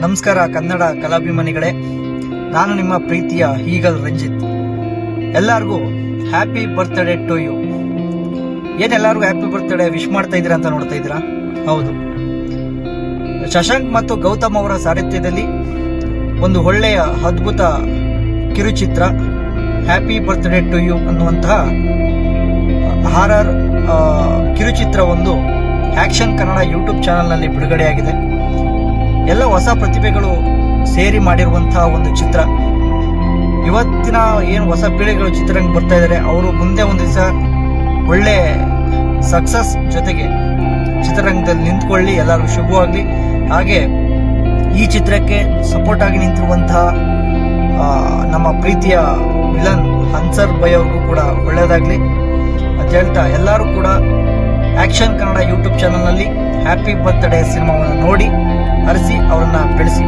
ನಮಸ್ಕಾರ ಕನ್ನಡ ಕಲಾಭಿಮಾನಿಗಳೇ, ನಾನು ನಿಮ್ಮ ಪ್ರೀತಿಯ ಈಗಲ್ ರಂಜಿತ್. ಎಲ್ಲರಿಗೂ ಹ್ಯಾಪಿ ಬರ್ತ್ಡೇ ಟು ಯು. ಏನೆಲ್ಲರಿಗೂ ಹ್ಯಾಪಿ ಬರ್ತ್ಡೇ ವಿಶ್ ಮಾಡ್ತಾ ಇದ್ದೀರಾ ಅಂತ ನೋಡ್ತಾ ಇದ್ದೀರಾ? ಹೌದು, ಶಶಾಂಕ್ ಮತ್ತು ಗೌತಮ್ ಅವರ ಸಾರಥ್ಯದಲ್ಲಿ ಒಂದು ಒಳ್ಳೆಯ ಅದ್ಭುತ ಕಿರುಚಿತ್ರ ಹ್ಯಾಪಿ ಬರ್ತ್ಡೇ ಟು ಯು ಅನ್ನುವಂತಹ ಹಾರರ್ ಕಿರುಚಿತ್ರ ಒಂದು ಆಕ್ಷನ್ ಕನ್ನಡ ಯೂಟ್ಯೂಬ್ ಚಾನೆಲ್ನಲ್ಲಿ ಬಿಡುಗಡೆಯಾಗಿದೆ. ಎಲ್ಲ ಹೊಸ ಪ್ರತಿಭೆಗಳು ಸೇರಿ ಮಾಡಿರುವಂತಹ ಒಂದು ಚಿತ್ರ. ಇವತ್ತಿನ ಏನು ಹೊಸ ಪೀಳಿಗೆಗಳು ಚಿತ್ರರಂಗ ಬರ್ತಾ ಇದ್ದಾರೆ, ಅವರು ಮುಂದೆ ಒಂದು ದಿವಸ ಒಳ್ಳೆ ಸಕ್ಸಸ್ ಜೊತೆಗೆ ಚಿತ್ರರಂಗದಲ್ಲಿ ನಿಂತ್ಕೊಳ್ಳಿ, ಎಲ್ಲರಿಗೂ ಶುಭವಾಗಲಿ. ಹಾಗೆ ಈ ಚಿತ್ರಕ್ಕೆ ಸಪೋರ್ಟ್ ಆಗಿ ನಿಂತಿರುವಂತಹ ನಮ್ಮ ಪ್ರೀತಿಯ ವಿಲನ್ ಹನ್ಸರ್ ಬೈ ಅವ್ರಿಗೂ ಕೂಡ ಒಳ್ಳೆಯದಾಗಲಿ ಅಂತ ಹೇಳ್ತಾ, ಎಲ್ಲರೂ ಕೂಡ ಆಕ್ಷನ್ ಕನ್ನಡ ಯೂಟ್ಯೂಬ್ ಚಾನೆಲ್ನಲ್ಲಿ ಹ್ಯಾಪಿ ಬರ್ತ್ಡೇ ಸಿನಿಮಾವನ್ನು ನೋಡಿ ಹರಿಸಿ ಅವರನ್ನ ಬೆಳೆಸಿ.